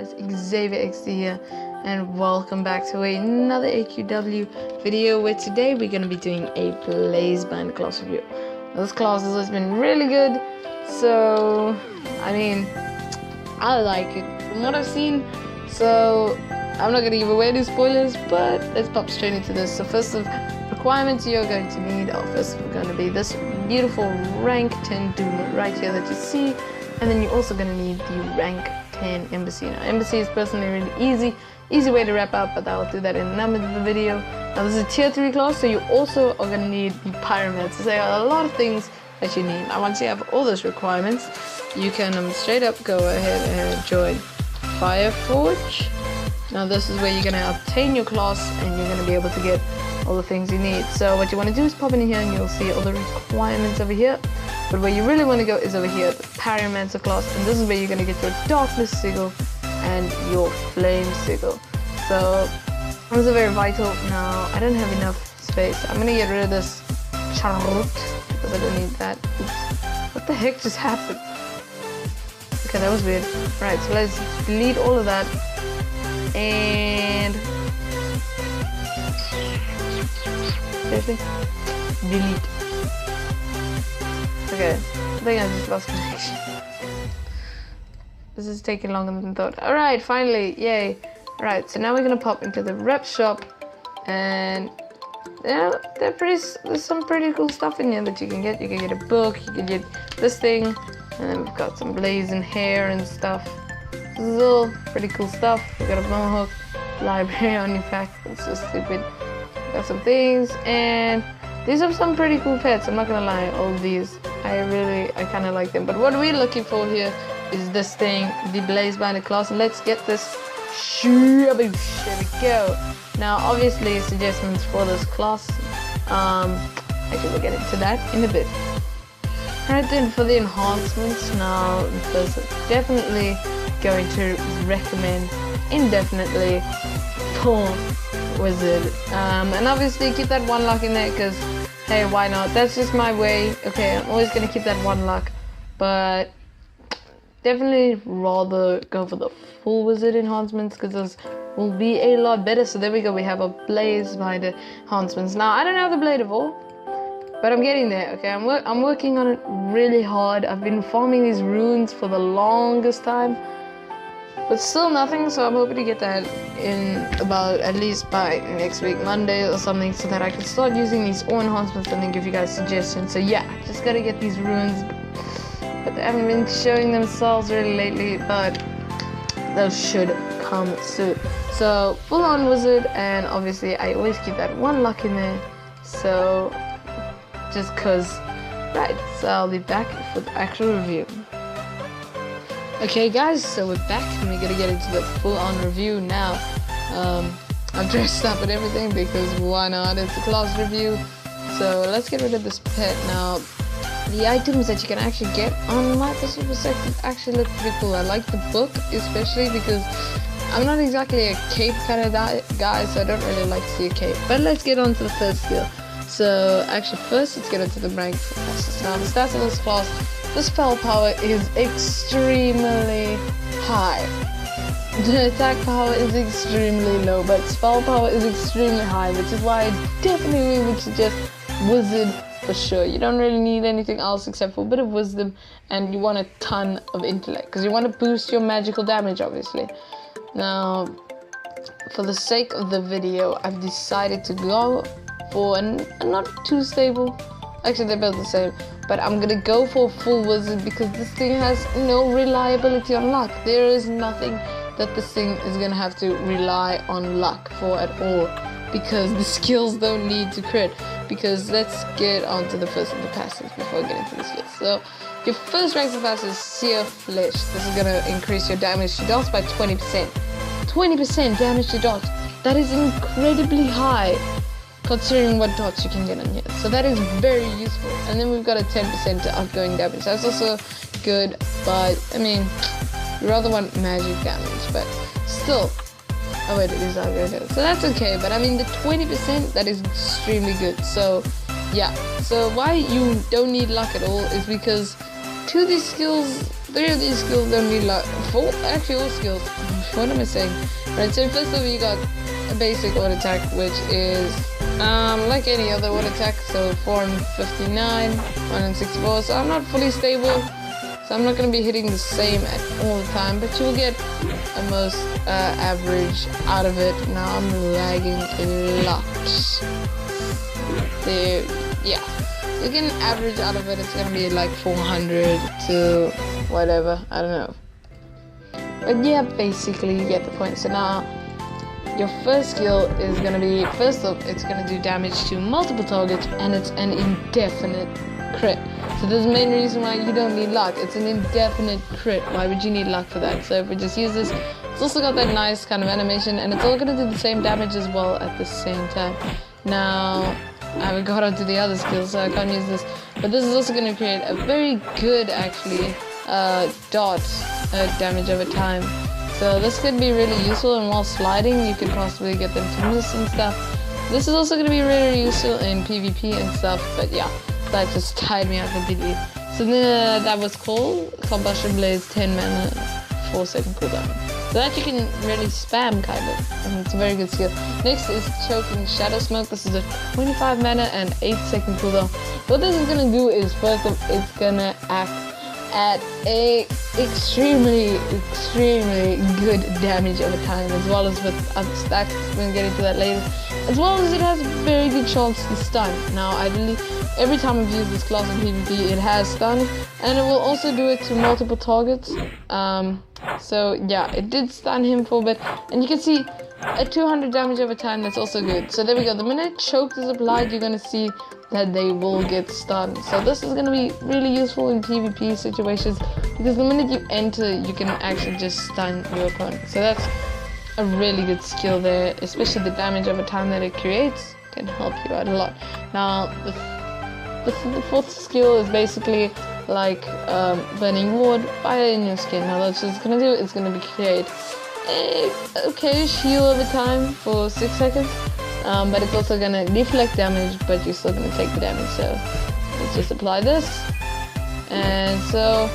guys, Xavier XD here, and welcome back to another AQW video where today we're going to be doing a Blazebind class review. This class has always been really good, so I mean, I like it from what I've seen, so I'm not going to give away any spoilers, but let's pop straight into this. So first of requirements you're going to need are first going to be this beautiful rank 10 Doom right here that you see. And then you're also going to need the rank 10 Embassy. Now, Embassy is personally really easy way to wrap up, but I'll do that in another video. Now, this is a tier 3 class, so you also are going to need the Pyromancer. So there are a lot of things that you need. Now, once you have all those requirements, you can straight up go ahead and join Fireforge. Now, this is where you're going to obtain your class, and you're going to be able to get all the things you need. So what you want to do is pop in here, and you'll see all the requirements over here. But where you really want to go is over here, the Pyromancer class, and this is where you're going to get your Darkness Sigil and your Flame Sigil. So those are very vital. Now, I don't have enough space. I'm going to get rid of this Charut because I don't need that. Oops. What the heck just happened? Okay, that was weird. Right, so let's delete all of that. And seriously? Delete. Okay, I think I just lost connection. This is taking longer than thought. Alright, finally, yay. Right, so now we're gonna pop into the rep shop, and yeah, there's some pretty cool stuff in here that you can get. You can get a book, you can get this thing, and then we've got some blazing hair and stuff. This is all pretty cool stuff. We got a mohawk, library on your pack. It's so stupid. Got some things, and these are some pretty cool pets. I'm not gonna lie, all of these. I kind of like them. But what we're looking for here is this thing, the Blazebind class. And let's get this. Here we go. Now, obviously, suggestions for this class. Actually, we'll get into that in a bit. Alright, then for the enhancements. Now, this is definitely going to recommend indefinitely Full Wizard. And obviously, keep that 1 luck in there because, hey, why not? That's just my way. Okay, I'm always going to keep that 1 luck. But definitely rather go for the Full Wizard enhancements because those will be a lot better. So there we go. We have a Blazebind enhancements. Now, I don't have the Blade of All, but I'm getting there. Okay, I'm working on it really hard. I've been farming these runes for the longest time, but still nothing. So I'm hoping to get that in about at least by next week, Monday or something, so that I can start using these all enhancements and then give you guys suggestions. So yeah, just gotta get these runes, but they haven't been showing themselves really lately, but those should come soon. So full on wizard, and obviously I always keep that 1 luck in there, so just cause. Right, so I'll be back for the actual review. Okay guys, so we're back and we're gonna get into the full-on review now. I'm dressed up and everything because why not? It's a class review. So let's get rid of this pet now. The items that you can actually get on my personal perspective actually look pretty cool. I like the book especially because I'm not exactly a cape kind of guy, so I don't really like to see a cape. But let's get on to the first skill. So actually first let's get into the rank classes. Now the stats of this class. The spell power is extremely high. The attack power is extremely low, but spell power is extremely high, which is why I definitely would suggest Wizard for sure. You don't really need anything else except for a bit of wisdom, and you want a ton of intellect, because you want to boost your magical damage, obviously. Now, for the sake of the video, I've decided to go for a not too stable. Actually, they're both the same, but I'm gonna go for Full Wizard because this thing has no reliability on luck. There is nothing that this thing is gonna have to rely on luck for at all, because the skills don't need to crit. Because let's get on to the first of the passives before I get into the skills. So your first rank of passive is Sear Flesh. This is gonna increase your damage to dots by 20%. 20% damage to dots. That is incredibly high, considering what dots you can get on here. So that is very useful. And then we've got a 10% to outgoing damage. That's also good, but I mean, you rather want magic damage, but still. Oh wait, it is outgoing damage. So that's okay, but I mean the 20%, that is extremely good. So yeah, so why you don't need luck at all is because 2 of these skills 3 of these skills don't need luck. 4, actually all skills what am I saying? Right, so first of all, you got a basic auto attack, which is like any other auto attack, so 459, 164, so I'm not fully stable, so I'm not going to be hitting the same all the time, but you will get a most average out of it. Now I'm lagging a lot. So, yeah, you get an average out of it, it's going to be like 400 to whatever, I don't know. But yeah, basically you get the point. So now, your first skill is going to be, first off, it's going to do damage to multiple targets, and it's an indefinite crit. So there's the main reason why you don't need luck. It's an indefinite crit. Why would you need luck for that? So if we just use this, it's also got that nice kind of animation, and it's all going to do the same damage as well at the same time. Now, I haven't got onto the other skills, so I can't use this. But this is also going to create a very good, actually, dot damage over time. So this could be really useful, and while sliding, you could possibly get them to miss and stuff. This is also going to be really useful in PvP and stuff, but yeah, that just tied me out completely. So that was called Combustion Blaze 10 mana, 4-second cooldown. So that you can really spam, kind of, and it's a very good skill. Next is Choking Shadow Smoke. This is a 25 mana and 8-second cooldown. What this is going to do is, first of all, it's going to act at a extremely good damage over time, as well as with other stacks. We're going to get into that later. As well as it has a very good chance to stun. Now, I believe every time I've used this class in PvP, it has stun, and it will also do it to multiple targets. So yeah, it did stun him for a bit, and you can see a 200 damage over time. That's also good. So there we go. The minute Choked is applied, you're going to see that they will get stunned. So this is going to be really useful in PvP situations, because the minute you enter, you can actually just stun your opponent. So that's a really good skill there, especially the damage over time that it creates can help you out a lot. Now, the fourth skill is basically like Burning Ward, fire in your skin. Now that's just going to do, it's going to create a okay heal over time for 6 seconds. But it's also gonna deflect damage, but you're still gonna take the damage. So let's just apply this, and so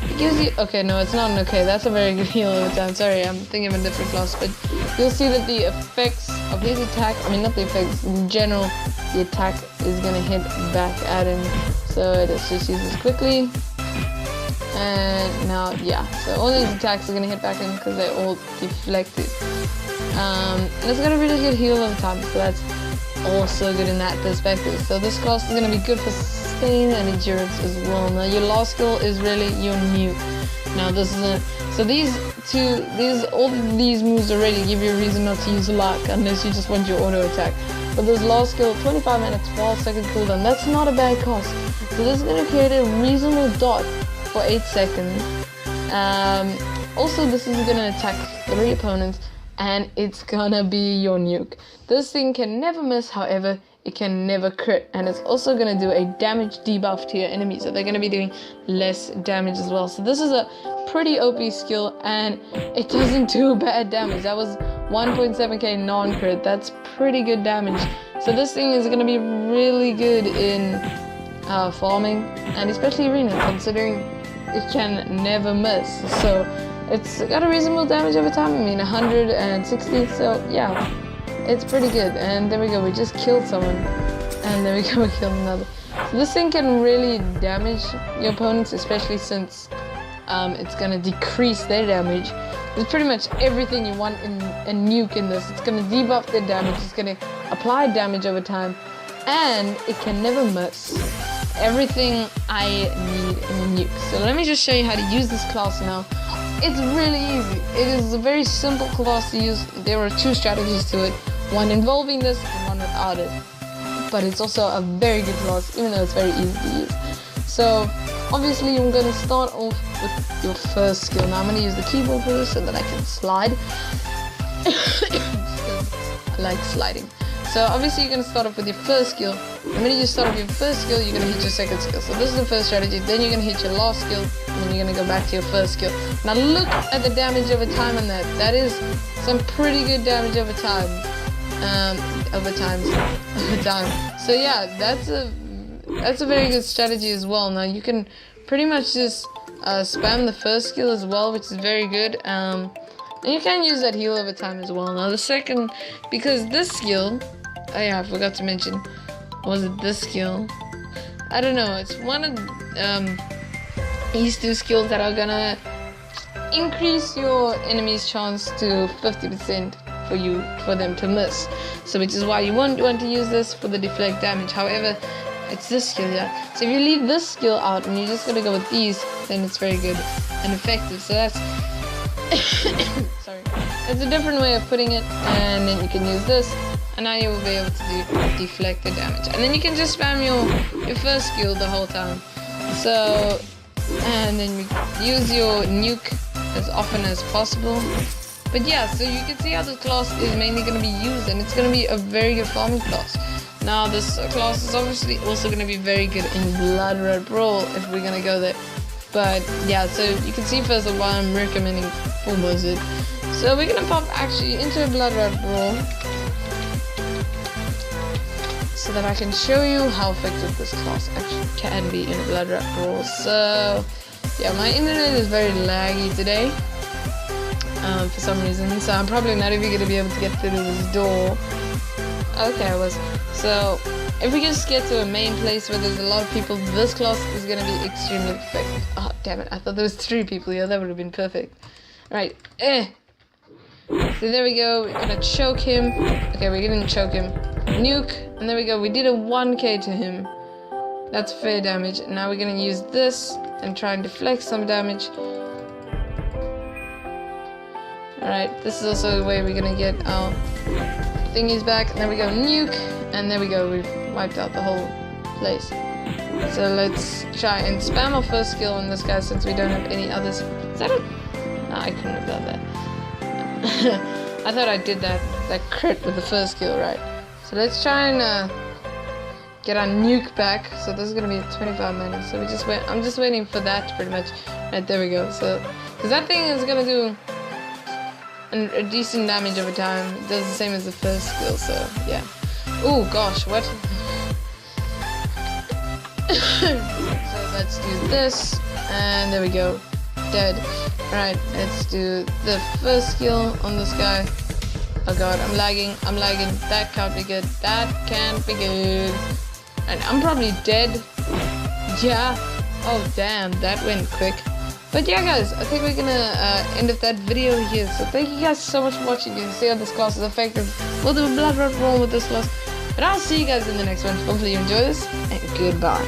it gives you. Okay, no, it's not an okay. That's a very good heal over time. Sorry, I'm thinking of a different class, but you'll see that the effects of his attack. I mean, not the effects. In general, the attack is gonna hit back at him. So let's just use this quickly. And now, yeah. So all these attacks are gonna hit back at him because they're all deflected. And it's got a really good heal over time, so that's also good in that perspective. So this class is going to be good for sustain and endurance as well. Now your last skill is really your nuke. Now this is a, so all of these moves already give you a reason not to use luck unless you just want your auto attack. But this last skill, 25 mana, 12-second cooldown, that's not a bad cost. So this is going to create a reasonable dot for 8 seconds. Also, this is going to attack 3 opponents, and it's gonna be your nuke. This thing can never miss, however, it can never crit, and it's also gonna do a damage debuff to your enemies, so they're gonna be doing less damage as well. So this is a pretty OP skill, and it doesn't do bad damage. That was 1.7k non-crit, that's pretty good damage. So this thing is gonna be really good in farming, and especially arena, considering it can never miss. So it's got a reasonable damage over time. I mean, 160, so yeah, it's pretty good. And there we go, we just killed someone, and there we go, we killed another. So this thing can really damage your opponents, especially since it's gonna decrease their damage. It's pretty much everything you want in a nuke in this. It's gonna debuff their damage, it's gonna apply damage over time, and it can never miss. Everything I need in a nuke. So let me just show you how to use this class now. It's really easy. It is a very simple class to use. There are 2 strategies to it, one involving this and one without it. But it's also a very good class, even though it's very easy to use. So obviously I'm going to start off with your first skill. Now I'm going to use the keyboard for this so that I can slide. I like sliding. So obviously you're going to start off with your first skill. The minute you start off your first skill, you're going to hit your second skill. So this is the first strategy. Then you're going to hit your last skill, and then you're going to go back to your first skill. Now look at the damage over time on that. That is some pretty good damage over time. Over time. So yeah, that's a very good strategy as well. Now you can pretty much just spam the first skill as well, which is very good. And you can use that heal over time as well. Now the second, because this skill, oh yeah, I forgot to mention, was it this skill? I don't know, it's one of these two skills that are gonna increase your enemy's chance to 50% for them to miss. So which is why you won't want to use this for the deflect damage. However, it's this skill, yeah. So if you leave this skill out and you're just gonna go with these, then it's very good and effective. So that's sorry. It's a different way of putting it, and then you can use this, and now you will be able to do deflect the damage. And then you can just spam your first skill the whole time. So, and then you use your nuke as often as possible. But yeah, so you can see how this class is mainly going to be used, and it's going to be a very good farming class. Now this class is obviously also going to be very good in Blood Red Brawl if we're going to go there. But yeah, so you can see first of all why I'm recommending Full Blizzard. So we're going to pop actually into a Blood Red Brawl so that I can show you how effective this class actually can be in a Blood Red Brawl. So yeah, my internet is very laggy today. For some reason, so I'm probably not even going to be able to get through this door. Okay, I was. So, if we just get to a main place where there's a lot of people, this class is going to be extremely effective. Oh, damn it, I thought there was 3 people here, that would have been perfect. Right, so there we go, we're going to choke him. Okay, we didn't choke him. Nuke, and there we go, we did a 1k to him. That's fair damage. Now we're going to use this and try and deflect some damage. Alright, this is also the way we're gonna get our thingies back. And there we go, nuke, and there we go, we've wiped out the whole place. So let's try and spam our first skill on this guy since we don't have any others. Is that it? No, I couldn't have done that. I thought I did that crit with the first skill, right? So let's try and get our nuke back. So this is gonna be 25 minutes. So I'm just waiting for that pretty much. Right, there we go. So, because that thing is gonna do a decent damage over time. It does the same as the first skill, so yeah. Oh gosh, what? So let's do this, and there we go. Dead. Alright, let's do the first skill on this guy. Oh god, I'm lagging. That can't be good. That can't be good. And I'm probably dead. Yeah. Oh damn, that went quick. But yeah guys, I think we're gonna end up that video here. So thank you guys so much for watching. You can see how this class is effective. We'll do a Blood Red Brawl with this class. But I'll see you guys in the next one. Hopefully you enjoy this, and goodbye.